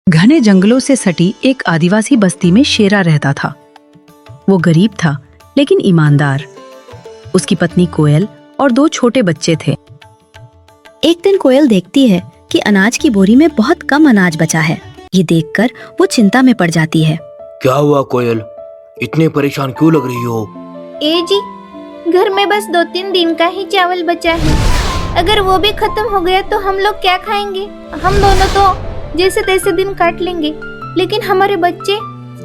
घने जंगलों से सटी एक आदिवासी बस्ती में शेरा रहता था। वो गरीब था लेकिन ईमानदार। उसकी पत्नी कोयल और 2 छोटे बच्चे थे। एक दिन कोयल देखती है कि अनाज की बोरी में बहुत कम अनाज बचा है। ये देखकर वो चिंता में पड़ जाती है। क्या हुआ कोयल, इतने परेशान क्यों लग रही हो? ए जी, घर में बस 2-3 दिन का ही चावल बचा है। अगर वो भी खत्म हो गया तो हम लोग क्या खाएंगे? हम दोनों तो जैसे तैसे दिन काट लेंगे, लेकिन हमारे बच्चे,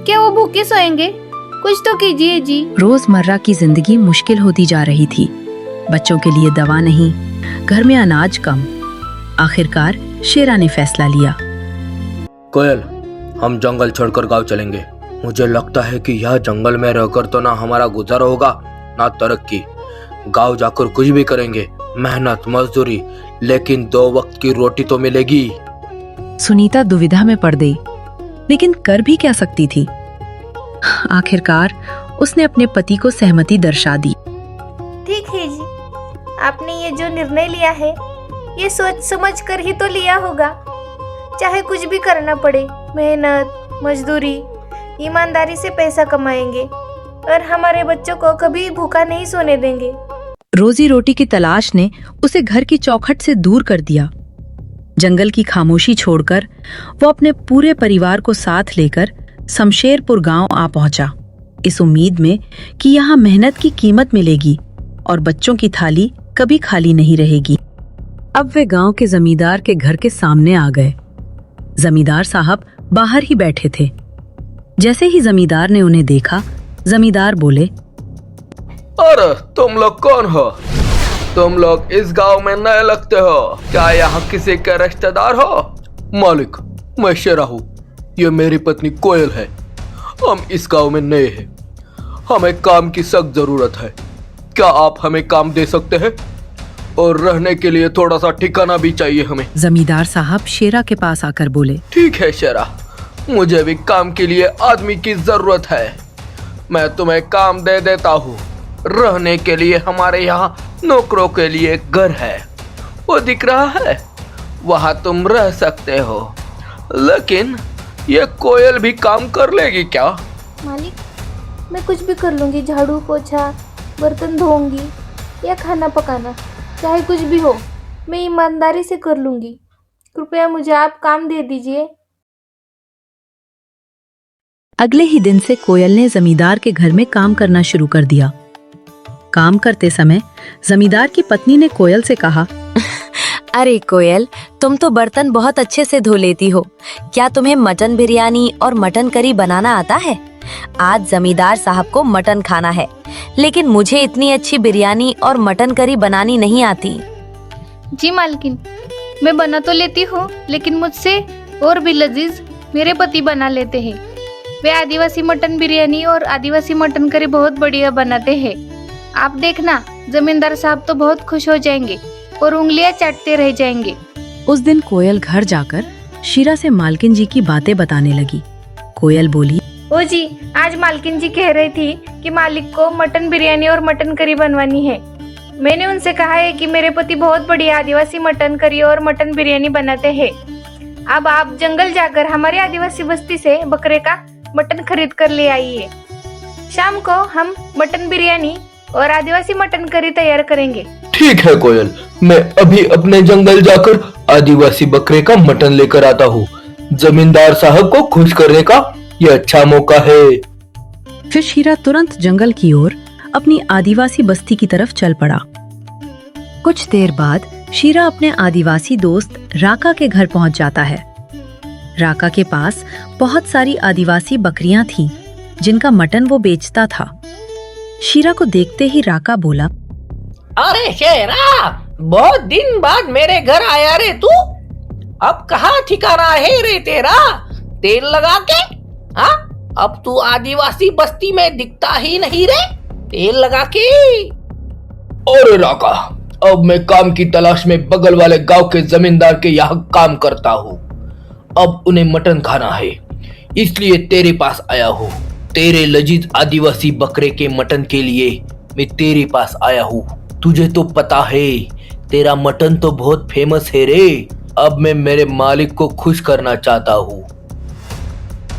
क्या वो भूखे सोएंगे? कुछ तो कीजिए जी। रोजमर्रा की जिंदगी मुश्किल होती जा रही थी। बच्चों के लिए दवा नहीं, घर में अनाज कम। आखिरकार शेरा ने फैसला लिया। कोयल, हम जंगल छोड़कर गांव चलेंगे। मुझे लगता है कि यह जंगल में रहकर तो ना हमारा गुजारा होगा ना तरक्की। गांव जाकर कुछ भी करेंगे, मेहनत मजदूरी, लेकिन 2 वक्त की रोटी तो मिलेगी। सुनीता दुविधा में पड़ गई, लेकिन कर भी क्या सकती थी। आखिरकार उसने अपने पति को सहमति दर्शा दी। ठीक है जी, आपने ये जो निर्णय लिया है ये सोच समझ कर ही तो लिया होगा। चाहे कुछ भी करना पड़े, मेहनत मजदूरी ईमानदारी से पैसा कमाएंगे और हमारे बच्चों को कभी भूखा नहीं सोने देंगे। रोजी रोटी की तलाश ने उसे घर की चौखट से दूर कर दिया। जंगल की खामोशी छोड़कर वो अपने पूरे परिवार को साथ लेकर शमशेरपुर गांव आ पहुंचा, इस उम्मीद में कि यहाँ मेहनत की कीमत मिलेगी और बच्चों की थाली कभी खाली नहीं रहेगी। अब वे गांव के जमींदार के घर के सामने आ गए। जमींदार साहब बाहर ही बैठे थे। जैसे ही जमींदार ने उन्हें देखा, जमींदार बोले, अरे तुम लोग कौन हो? तुम लोग इस गांव में नए लगते हो, क्या यहाँ किसी के रिश्तेदार हो? मालिक, मैं शेरा हूँ, ये मेरी पत्नी कोयल है। हम इस गांव में नए हैं, हमें काम की सख्त जरूरत है। क्या आप हमें काम दे सकते हैं? और रहने के लिए थोड़ा सा ठिकाना भी चाहिए हमें। जमींदार साहब शेरा के पास आकर बोले, ठीक है शेरा, मुझे भी काम के लिए आदमी की जरूरत है। मैं तुम्हें काम दे देता हूँ। रहने के लिए हमारे यहाँ नौकरों के लिए घर है, वो दिख रहा है, वहाँ तुम रह सकते हो। लेकिन ये कोयल भी काम कर लेगी क्या? मालिक, मैं कुछ भी कर लूँगी। झाड़ू पोछा, बर्तन धोऊंगी या खाना पकाना, चाहे कुछ भी हो, मैं ईमानदारी से कर लूँगी। कृपया मुझे आप काम दे दीजिए। अगले ही दिन से कोयल ने जमींदार के घर में काम करना शुरू कर दिया। काम करते समय जमींदार की पत्नी ने कोयल से कहा, अरे कोयल, तुम तो बर्तन बहुत अच्छे से धो लेती हो। क्या तुम्हें मटन बिरयानी और मटन करी बनाना आता है? आज जमींदार साहब को मटन खाना है, लेकिन मुझे इतनी अच्छी बिरयानी और मटन करी बनानी नहीं आती। जी मालकिन, मैं बना तो लेती हूँ, लेकिन मुझसे और भी लजीज मेरे पति बना लेते हैं। वे आदिवासी मटन बिरयानी और आदिवासी मटन करी बहुत बढ़िया बनाते हैं। आप देखना, जमींदार साहब तो बहुत खुश हो जाएंगे और उंगलियां चाटते रह जाएंगे। उस दिन कोयल घर जाकर शीरा से मालकिन जी की बातें बताने लगी। कोयल बोली, ओ जी, आज मालकिन जी कह रही थी कि मालिक को मटन बिरयानी और मटन करी बनवानी है। मैंने उनसे कहा है कि मेरे पति बहुत बढ़िया आदिवासी मटन करी और मटन बिरयानी बनाते हैं। अब आप जंगल जाकर हमारे आदिवासी बस्ती से बकरे का मटन खरीद कर ले आइए। शाम को हम मटन बिरयानी और आदिवासी मटन करी तैयार करेंगे। ठीक है कोयल, मैं अभी अपने जंगल जाकर आदिवासी बकरे का मटन लेकर आता हूँ। जमींदार साहब को खुश करने का ये अच्छा मौका है। फिर शीरा तुरंत जंगल की ओर अपनी आदिवासी बस्ती की तरफ चल पड़ा। कुछ देर बाद शीरा अपने आदिवासी दोस्त राका के घर पहुंच जाता है। राका के पास बहुत सारी आदिवासी बकरियां थीं, जिनका मटन वो बेचता था। शीरा को देखते ही राका बोला, अरे शेरा, बहुत दिन बाद मेरे घर आया रे तू। अब कहाँ ठिकाना है रे तेरा? तेल लगा के? हाँ, अब तू आदिवासी बस्ती में दिखता ही नहीं रे, तेल लगा के। अरे राका, अब मैं काम की तलाश में बगल वाले गांव के जमींदार के यहाँ काम करता हूँ। अब उन्हें मटन खाना है, इसलिए तेरे पास आया हूँ। तेरे लजीज आदिवासी बकरे के मटन के लिए मैं तेरे पास आया हूँ। तुझे तो पता है, तेरा मटन तो बहुत फेमस है रे। अब मैं मेरे मालिक को खुश करना चाहता हूँ।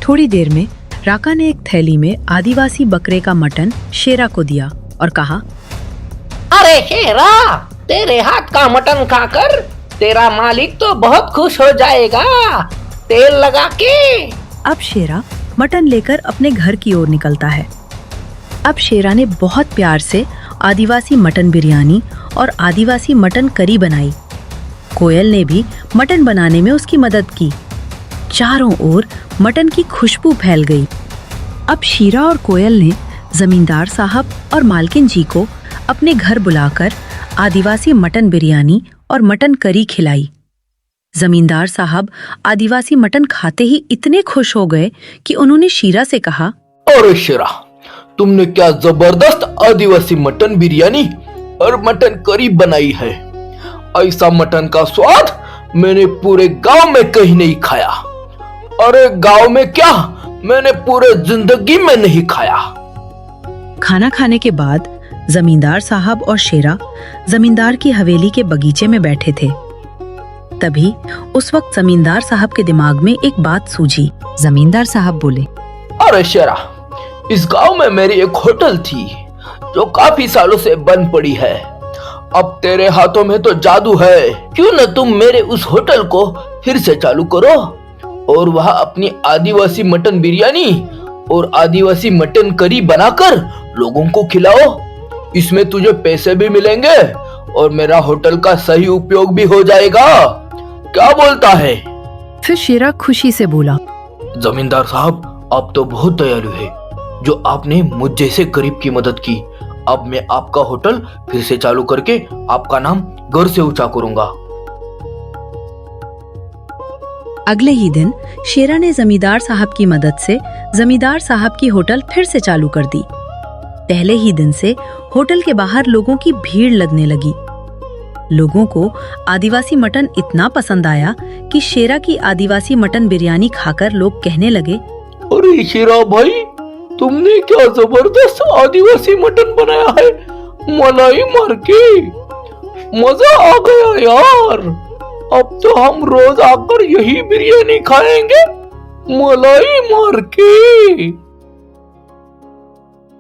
थोड़ी देर में राका ने एक थैली में आदिवासी बकरे का मटन शेरा को दिया और कहा, अरे शेरा, तेरे हाथ का मटन खाकर तेरा मालिक तो बहुत खुश हो जाएगा। तेल लगा के। अब शेरा मटन लेकर अपने घर की ओर निकलता है। अब शेरा ने बहुत प्यार से आदिवासी मटन बिरयानी और आदिवासी मटन करी बनाई। कोयल ने भी मटन बनाने में उसकी मदद की। चारों ओर मटन की खुशबू फैल गई। अब शीरा और कोयल ने जमींदार साहब और मालकिन जी को अपने घर बुलाकर आदिवासी मटन बिरयानी और मटन करी खिलाई। जमींदार साहब आदिवासी मटन खाते ही इतने खुश हो गए कि उन्होंने शीरा से कहा, अरे शेरा, तुमने क्या जबरदस्त आदिवासी मटन बिरयानी और मटन करी बनाई है। ऐसा मटन का स्वाद मैंने पूरे गांव में कहीं नहीं खाया। अरे गांव में क्या, मैंने पूरे जिंदगी में नहीं खाया। खाना खाने के बाद जमींदार साहब और शेरा जमींदार की हवेली के बगीचे में बैठे थे। तभी उस वक्त जमींदार साहब के दिमाग में एक बात सूझी। जमींदार साहब बोले, अरे शेरा, इस गांव में मेरी एक होटल थी जो काफी सालों से बंद पड़ी है। अब तेरे हाथों में तो जादू है, क्यों न तुम मेरे उस होटल को फिर से चालू करो और वहां अपनी आदिवासी मटन बिरयानी और आदिवासी मटन करी बनाकर लोगों को खिलाओ। इसमें तुझे पैसे भी मिलेंगे और मेरा होटल का सही उपयोग भी हो जाएगा। क्या बोलता है? फिर शेरा खुशी से बोला, जमींदार साहब, आप तो बहुत दयालु है जो आपने मुझ जैसे गरीब की मदद की। अब मैं आपका होटल फिर से चालू करके आपका नाम घर से ऊंचा करूंगा। अगले ही दिन शेरा ने जमींदार साहब की मदद से जमींदार साहब की होटल फिर से चालू कर दी। पहले ही दिन से होटल के बाहर लोगों की भीड़ लगने लगी। लोगों को आदिवासी मटन इतना पसंद आया कि शेरा की आदिवासी मटन बिरयानी खाकर लोग कहने लगे, अरे शेरा भाई, तुमने क्या जबरदस्त आदिवासी मटन बनाया है, मलाई मार के। मजा आ गया यार। अब तो हम रोज आकर यही बिरयानी खाएंगे, मलाई मार के।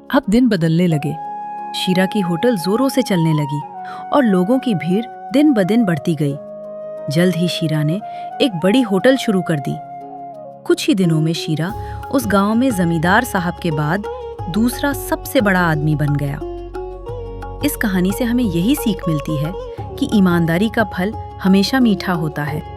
अब दिन बदलने लगे। शीरा की होटल जोरों से चलने लगी और लोगों की भीड़ दिन ब दिन बढ़ती गई। जल्द ही शीरा ने एक बड़ी होटल शुरू कर दी। कुछ ही दिनों में शीरा उस गांव में जमींदार साहब के बाद दूसरा सबसे बड़ा आदमी बन गया। इस कहानी से हमें यही सीख मिलती है कि ईमानदारी का फल हमेशा मीठा होता है।